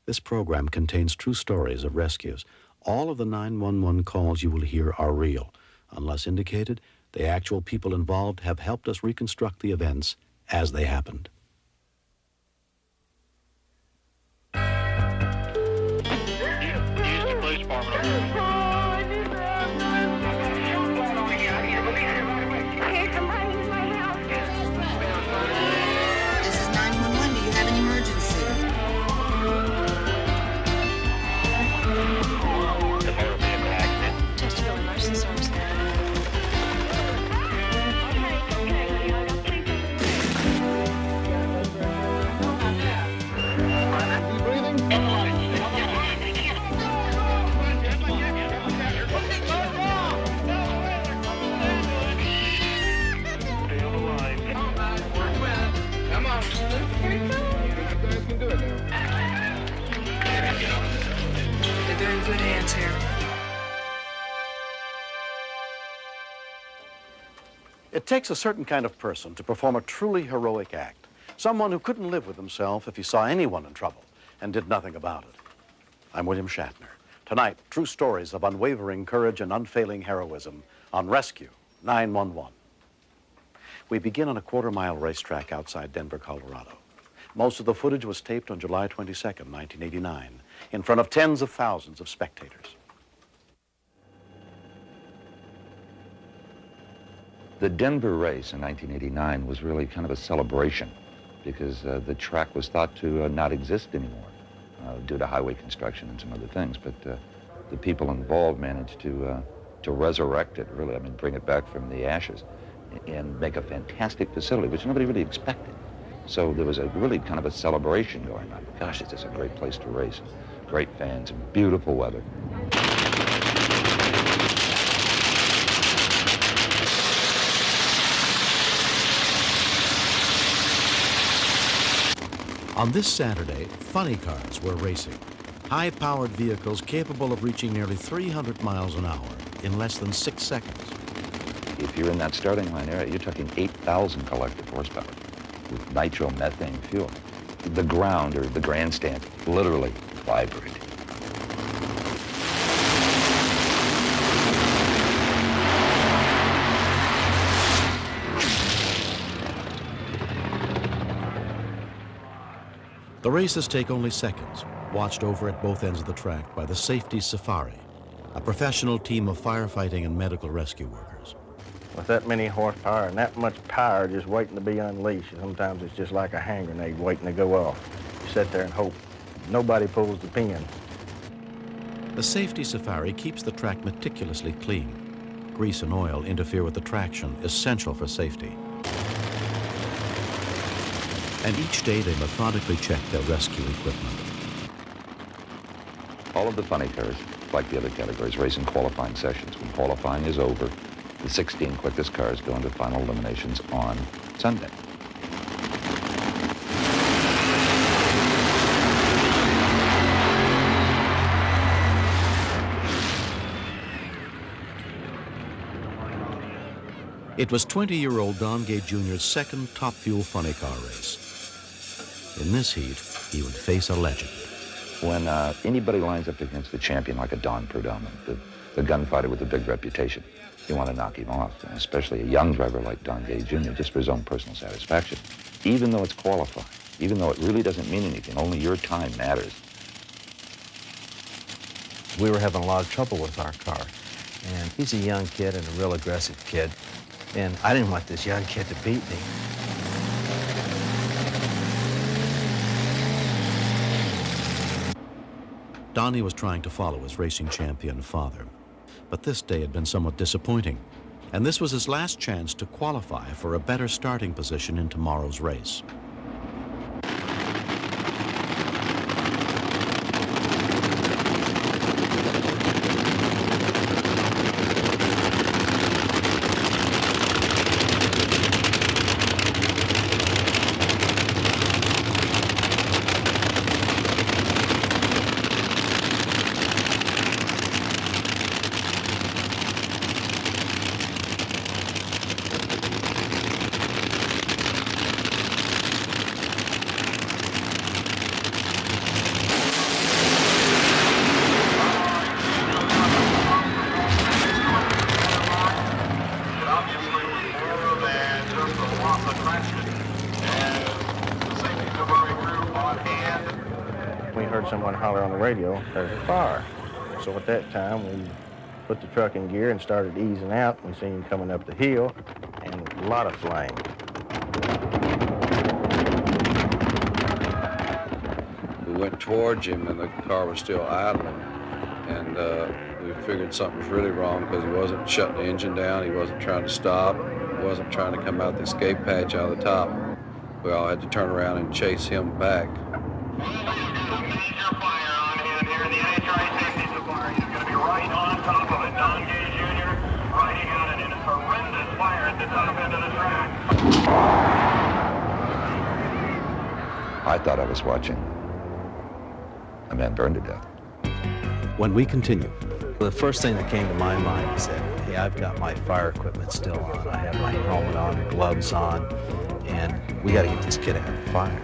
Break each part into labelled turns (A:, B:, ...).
A: This program contains true stories of rescues. All of the 911 calls you will hear are real. Unless indicated, the actual people involved have helped us reconstruct the events as they happened. It takes a certain kind of person to perform a truly heroic act. Someone who couldn't live with himself if he saw anyone in trouble and did nothing about it. I'm William Shatner. Tonight, true stories of unwavering courage and unfailing heroism on Rescue 911. We begin on a quarter-mile racetrack outside Denver, Colorado. Most of the footage was taped on July 22nd, 1989, in front of tens of thousands of spectators.
B: The Denver race in 1989 was really kind of a celebration because the track was thought to not exist anymore due to highway construction and some other things. But the people involved managed to resurrect it, really, bring it back from the ashes and make a fantastic facility, which nobody really expected. So there was a really kind of a celebration going on. Gosh, it's just a great place to race. Great fans and beautiful weather.
A: On this Saturday, funny cars were racing. High-powered vehicles capable of reaching nearly 300 miles an hour in less than 6 seconds.
B: If you're in that starting line area, you're talking 8,000 collective horsepower with nitromethane fuel. The ground, or the grandstand, literally vibrated.
A: The races take only seconds, watched over at both ends of the track by the Safety Safari, a professional team of firefighting and medical rescue workers.
C: With that many horsepower and that much power just waiting to be unleashed, sometimes it's just like a hand grenade waiting to go off. You sit there and hope nobody pulls the pin.
A: The Safety Safari keeps the track meticulously clean. Grease and oil interfere with the traction, essential for safety. And each day they methodically check their rescue equipment.
B: All of the funny cars, like the other categories, race in qualifying sessions. When qualifying is over, the 16 quickest cars go into final eliminations on Sunday.
A: It was 20-year-old Don Gay Jr.'s second Top Fuel funny car race. In this heat, he would face a legend.
B: When anybody lines up against a champion like a Don Prudhomme, the gunfighter with a big reputation, you want to knock him off, and especially a young driver like Don Gay Jr., just for his own personal satisfaction. Even though it's qualifying, even though it really doesn't mean anything, only your time matters.
D: We were having a lot of trouble with our car, and he's a young kid and a real aggressive kid, and I didn't want this young kid to beat me.
A: Donnie was trying to follow his racing champion father, but this day had been somewhat disappointing, and this was his last chance to qualify for a better starting position in tomorrow's race.
C: we heard someone holler on the radio, "There's a fire." So at that time, we put the truck in gear and started easing out. We seen him coming up the hill, and a lot of flame.
E: We went towards him, and the car was still idling, and we figured something was really wrong because he wasn't shutting the engine down, he wasn't trying to stop, he wasn't trying to come out the escape hatch out of the top. We all had to turn around and chase him back.
F: Major fire on hand here in the NHI safety supply. He's going to be right on top of it. Don Gay Jr. riding out in a horrendous fire at the top end of the track.
B: I thought I was watching a man burn to death.
A: When we continue,
D: The first thing that came to my mind is that, hey, I've got my fire equipment still on. I have my helmet on, gloves on, and we got to get this kid out of the fire.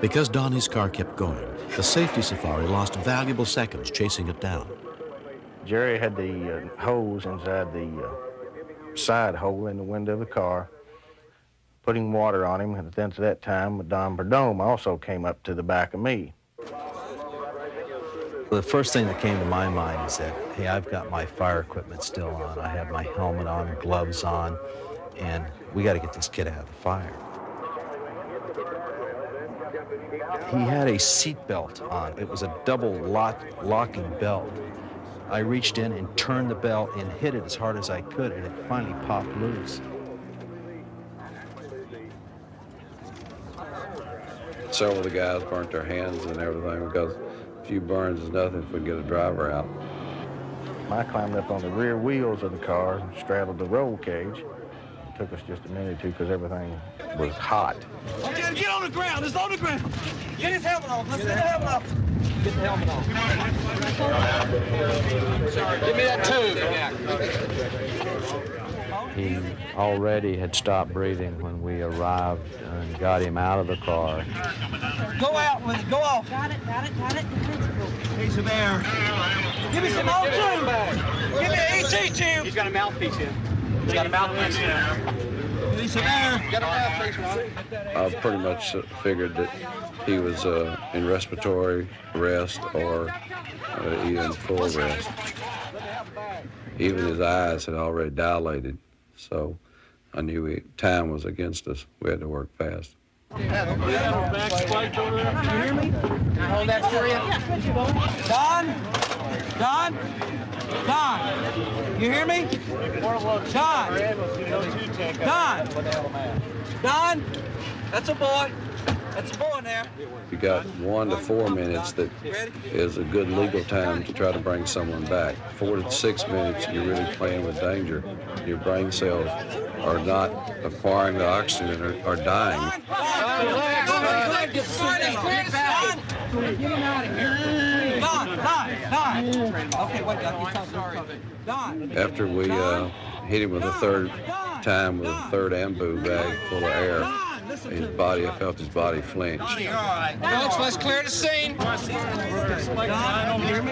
A: because Donnie's car kept going, the safety safari lost valuable seconds chasing it down.
C: Jerry had the hose inside the side hole in the window of the car, putting water on him, and then at that time, Don Perdome also came up to the back of me.
D: The first thing that came to my mind is that, hey, I've got my fire equipment still on. I have my helmet on, gloves on, and we got to get this kid out of the fire. He had a seat belt on. It was a double locking belt. I reached in and turned the belt and hit it as hard as I could, and it finally popped loose.
E: Several of the guys burnt their hands and everything because a few burns is nothing if we get a driver out.
C: I climbed up on the rear wheels of the car and straddled the roll cage. It took us just a minute or two because everything was hot.
G: Okay, get on the ground. It's on the ground. Get his helmet off. Let's get the helmet off. Get the helmet off. Sorry, give me that tube.
H: He already had stopped breathing when we arrived and got him out of the car.
G: Go out with it. Go off.
I: Got it.
G: Piece of air. Give me some old tube. Give me an ET tube. He's got a mouthpiece in. He's got a mouthpiece in. Give me some air. Get a mouthpiece, Ronnie.
E: I pretty much figured that he was in respiratory arrest or even full arrest. Even his eyes had already dilated, so I knew time was against us. We had to work fast.
G: You hear me? Can I hold that for you? Don, you hear me? Don, that's a boy. That's a boy there.
E: You got 1 to 4 minutes that is a good legal time to try to bring someone back. 4 to 6 minutes, you're really playing with danger. Your brain cells are not acquiring the oxygen and are dying.
G: Get him out of here. Don. Okay, wait, Don.
E: After we hit him with a third time with a third ambu bag full of air, I felt his body flinch.
G: Folks, let's clear the scene. Don, you hear me?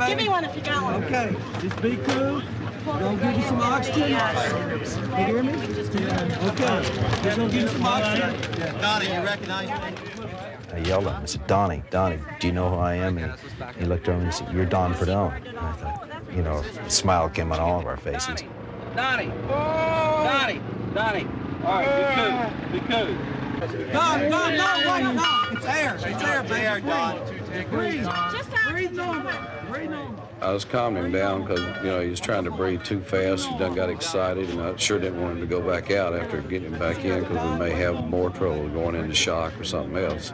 I: Give me one if you got one.
G: Okay, just be cool. Gonna give you some oxygen. You hear me? Okay, just gonna give you some oxygen. Donnie, you recognize me?
D: I yelled at him. I said, Donnie, do you know who I am? And he looked over and he said, you're Don Perdome. And I thought, you know, a smile came on all of our faces.
G: Donnie. All right, be cool. Don, it's air. It's air, baby. Breathe. Breathe normal.
E: I was calming him down because, he was trying to breathe too fast. He done got excited, and I sure didn't want him to go back out after getting him back in because we may have more trouble going into shock or something else.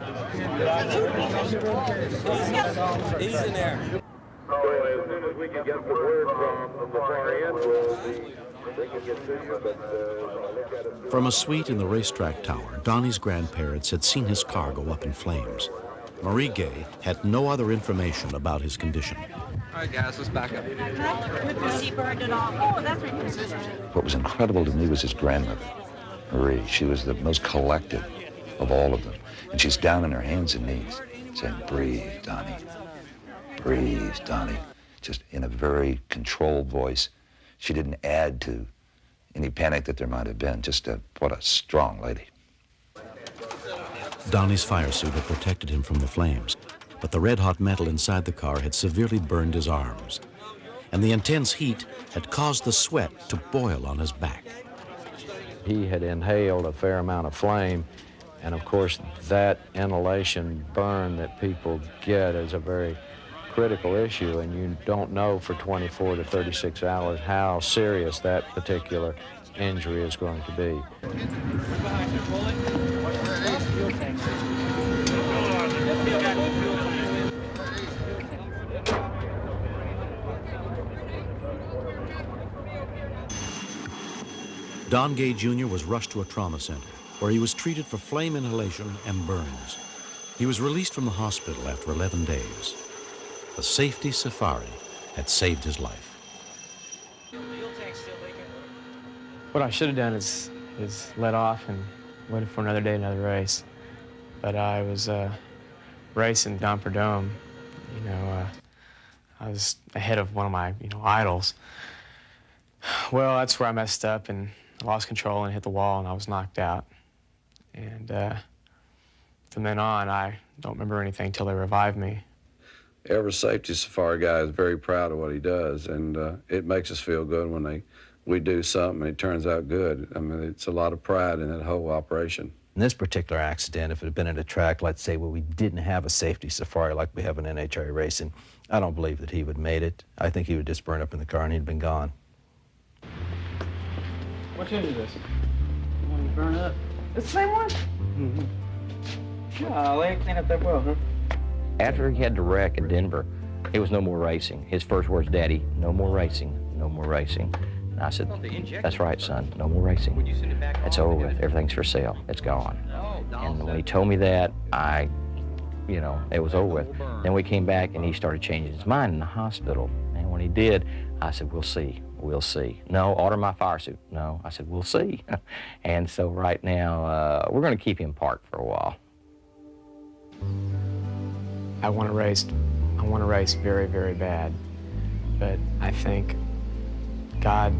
G: He's in there.
F: So as soon as we can get the word from the far end, they can get to you, but look at it.
A: From a suite in the racetrack tower, Donnie's grandparents had seen his car go up in flames. Marie Gay had no other information about his condition.
G: All right, guys, let's back up.
I: She burned it off. Oh, that's right.
B: What was incredible to me was his grandmother, Marie. She was the most collected of all of them. And she's down on her hands and knees saying, breathe, Donnie. Breathe, Donnie. just in a very controlled voice. She didn't add to any panic that there might have been. Just what a strong lady.
A: Donnie's fire suit had protected him from the flames, but the red-hot metal inside the car had severely burned his arms, and the intense heat had caused the sweat to boil on his back.
H: He had inhaled a fair amount of flame, and of course that inhalation burn that people get is a very critical issue, and you don't know for 24 to 36 hours how serious that particular injury is going to be.
A: Don Gay Jr. was rushed to a trauma center where he was treated for flame inhalation and burns. He was released from the hospital after 11 days. The safety safari had saved his life.
J: What I should have done is let off and waited for another day, another race. But I was racing Don Perdome. You know, I was ahead of one of my idols. Well, that's where I messed up and I lost control and hit the wall and I was knocked out. And from then on, I don't remember anything till they revived me.
E: Every safety safari guy is very proud of what he does, and it makes us feel good when we do something and it turns out good. I mean, it's a lot of pride in that whole operation.
D: In this particular accident, if it had been at a track, let's say, where we didn't have a safety safari like we have in NHRA racing, I don't believe that he would have made it. I think he would just burn up in the car and he'd been gone.
G: Which end is this? The one you burn up? It's the same one? Mm-hmm. Oh, they ain't cleaned up that well, huh?
K: After he had the wreck at Denver, it was no more racing. His first words, Daddy, no more racing, no more racing. And I said, that's right, son, no more racing. It's over with, everything's for sale, it's gone. And when he told me that, it was over with. Then we came back and he started changing his mind in the hospital. And when he did, I said, we'll see, we'll see. No, order my fire suit. No, I said, we'll see. And so right now, we're gonna keep him parked for a while.
J: I want to race very, very bad, but I think God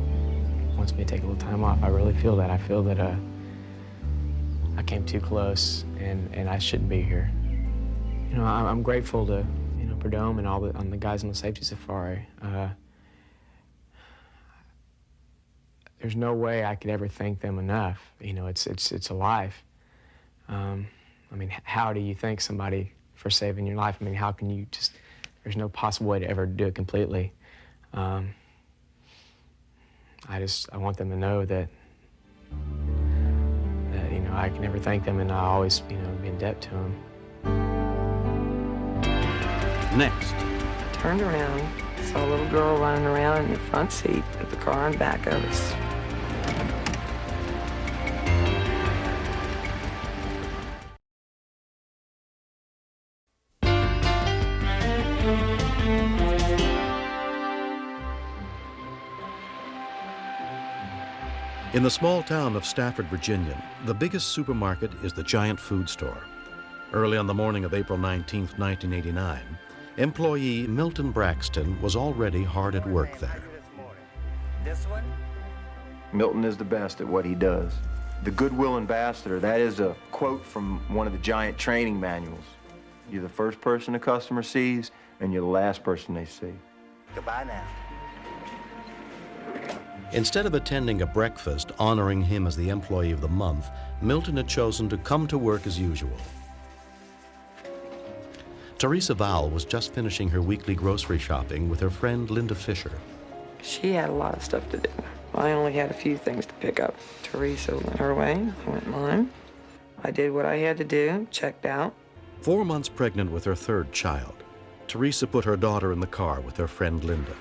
J: wants me to take a little time off. I really feel that. I feel that I came too close and I shouldn't be here. I'm grateful to, Perdome and all the guys on the safety safari. There's no way I could ever thank them enough. It's a life. How do you thank somebody for saving your life? How can you there's no possible way to ever do it completely. I want them to know that I can never thank them and I always, be in debt to them.
A: Next.
L: I turned around, saw a little girl running around in the front seat of the car in back of us.
A: In the small town of Stafford, Virginia, the biggest supermarket is the Giant Food Store. Early on the morning of April 19, 1989, employee Milton Braxton was already hard at work there.
M: This one? Milton is the best at what he does. The Goodwill Ambassador, that is a quote from one of the Giant training manuals. You're the first person a customer sees, and you're the last person they see.
G: Goodbye now.
A: Instead of attending a breakfast honoring him as the employee of the month, Milton had chosen to come to work as usual. Teresa Vowell was just finishing her weekly grocery shopping with her friend Linda Fisher.
L: She had a lot of stuff to do. I only had a few things to pick up. Teresa went her way, I went mine. I did what I had to do, checked out.
A: 4 months pregnant with her third child, Teresa put her daughter in the car with her friend Linda.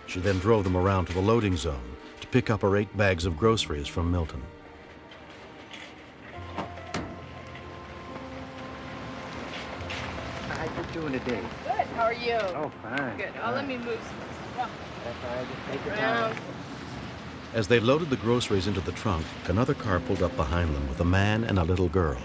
A: She then drove them around to the loading zone to pick up her 8 bags of groceries from Milton.
M: How you doing today?
I: Good. How are you?
M: Oh, fine.
I: Good. Oh, let me move some stuff.
M: That's all right. Just take your
I: Around.
M: time.
A: As they loaded the groceries into the trunk, another car pulled up behind them with a man and a little girl.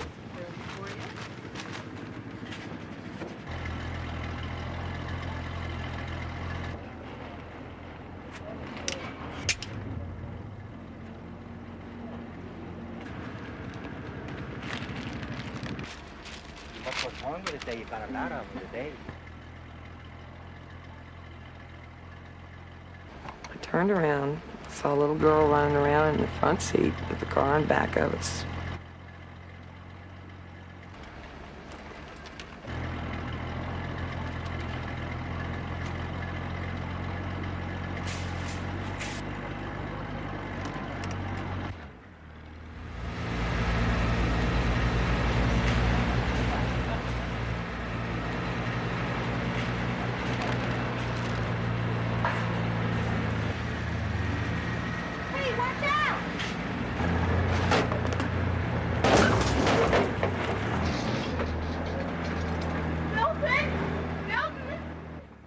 K: I'm going to say you got a lot of them today.
L: I turned around, saw a little girl running around in the front seat of the car in back of us.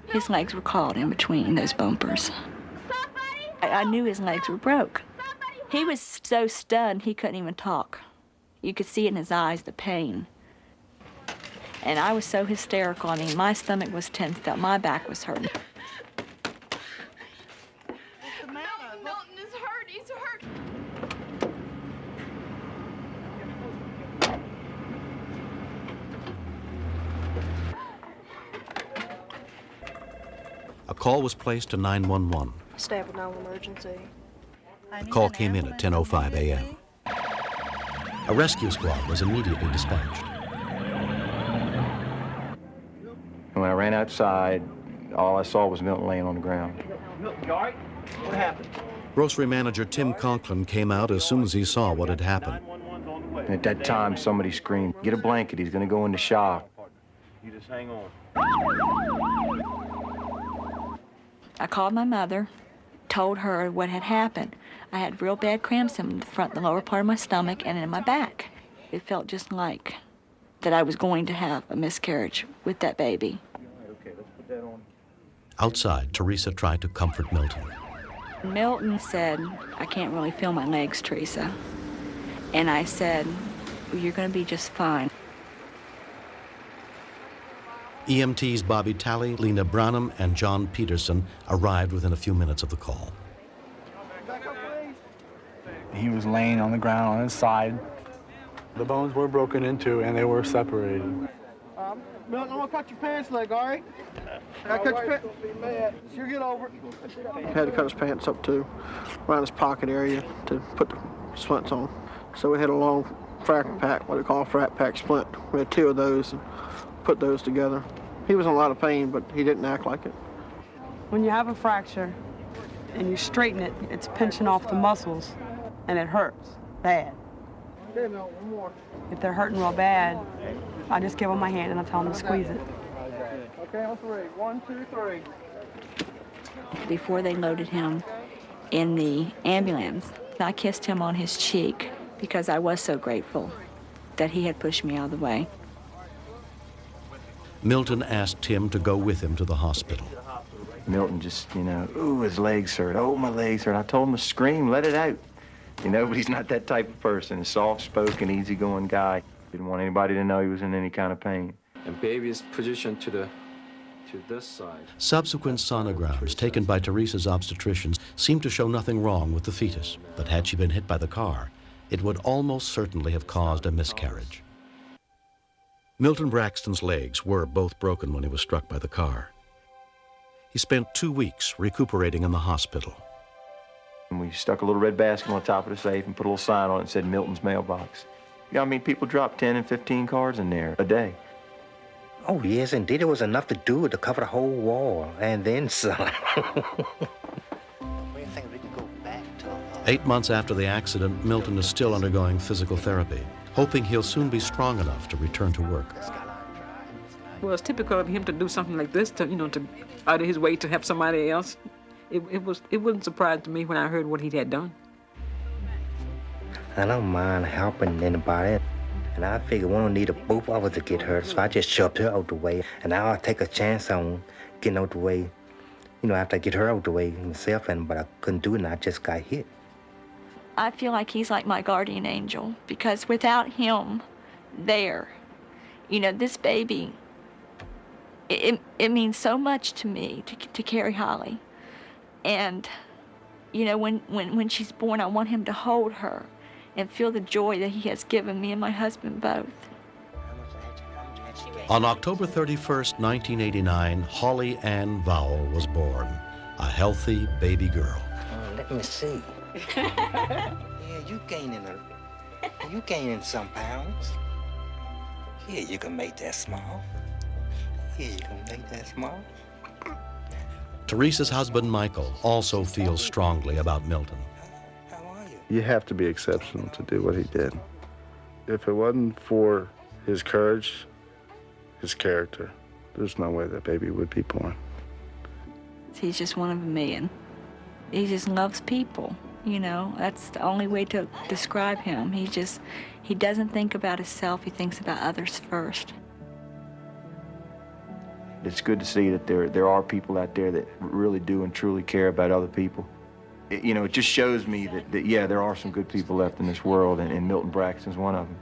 N: His legs were caught in between those bumpers. I knew his legs were broke. He was so stunned he couldn't even talk. You could see it in his eyes, the pain. And I was so hysterical. I mean, my stomach was tensed up, my back was hurting.
I: Milton is hurt. He's hurt.
A: A call was placed to 911.
O: Staff with no emergency.
A: The call came in at 10:05 a.m. A rescue squad was immediately dispatched.
M: When I ran outside, all I saw was Milton laying on the ground.
G: Milton, you all right? What happened?
A: Grocery manager Tim Conklin came out as soon as he saw what had happened.
M: And at that time, somebody screamed, "Get a blanket, he's gonna go into shock."
G: You just hang on.
N: I called my mother, told her what had happened. I had real bad cramps in the lower part of my stomach and in my back. It felt just like that I was going to have a miscarriage with that baby.
M: Okay, let's put that on.
A: Outside, Teresa tried to comfort Milton.
N: Milton said, "I can't really feel my legs, Teresa." And I said, "Well, you're going to be just fine."
A: EMTs Bobby Talley, Lena Branham, and John Peterson arrived within a few minutes of the call.
P: He was laying on the ground on his side. The bones were broken into and they were separated.
G: Milton, I'm gonna cut your pants leg, all right? I cut your pants. Sure, get over it.
Q: Had to cut his pants up too, around his pocket area to put the splints on. So we had a long frac pack, what they call a frac pack splint. We had 2 of those and put those together. He was in a lot of pain, but he didn't act like it.
O: When you have a fracture and you straighten it, it's pinching off the muscles and it hurts bad.
G: Okay, Milton, one more.
O: If they're hurting real bad, I just give them my hand and I tell them to squeeze it.
G: Okay, on 3. 1, 2, 3.
N: Before they loaded him in the ambulance, I kissed him on his cheek because I was so grateful that he had pushed me out of the way.
A: Milton asked Tim to go with him to the hospital.
M: Milton just, ooh, his legs hurt. Oh, my legs hurt. I told him to scream, let it out. But he's not that type of person. A soft-spoken, easygoing guy. Didn't want anybody to know he was in any kind of pain.
R: And baby's positioned to this side.
A: Subsequent sonograms taken by Teresa's obstetricians seemed to show nothing wrong with the fetus, but had she been hit by the car, it would almost certainly have caused a miscarriage. Milton Braxton's legs were both broken when he was struck by the car. He spent 2 weeks recuperating in the hospital.
M: And we stuck a little red basket on the top of the safe and put a little sign on it that said Milton's mailbox. People drop 10 and 15 cards in there a day.
K: Oh, yes, indeed. It was enough to do to cover the whole wall, and then some.
A: 8 months after the accident, Milton is still undergoing physical therapy, hoping he'll soon be strong enough to return to work.
S: Well, it's typical of him to do something like this, to out of his way to help somebody else. It wasn't surprising to me when I heard what he had done.
K: I don't mind helping anybody. And I figured one don't need both of us to get hurt, so I just shoved her out the way. And I'll take a chance on getting out the way, after I get her out the way myself, but I couldn't do it and I just got hit.
N: I feel like he's like my guardian angel because without him there, this baby, it means so much to me to carry Holly. And, when she's born, I want him to hold her and feel the joy that he has given me and my husband both.
A: On October 31st, 1989, Holly Ann Vowell was born, a healthy baby girl.
T: Let me see. Yeah, you gaining some pounds. Yeah, you can make that small. Yeah, you can make that small.
A: Teresa's husband, Michael, also feels strongly about Milton.
U: You have to be exceptional to do what he did. If it wasn't for his courage, his character, there's no way that baby would be born.
N: He's just one of a million. He just loves people, you know. That's the only way to describe him. He doesn't think about himself, he thinks about others first.
M: It's good to see that there are people out there that really do and truly care about other people. It just shows me that yeah, there are some good people left in this world, and Milton Braxton's one of them.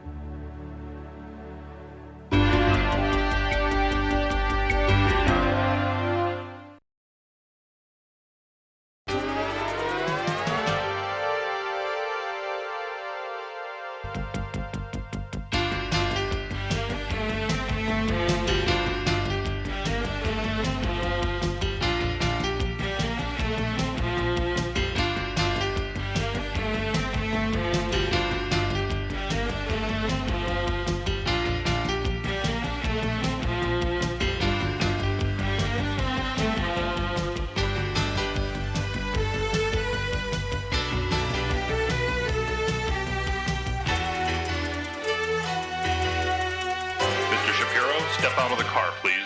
V: Step out of the car, please.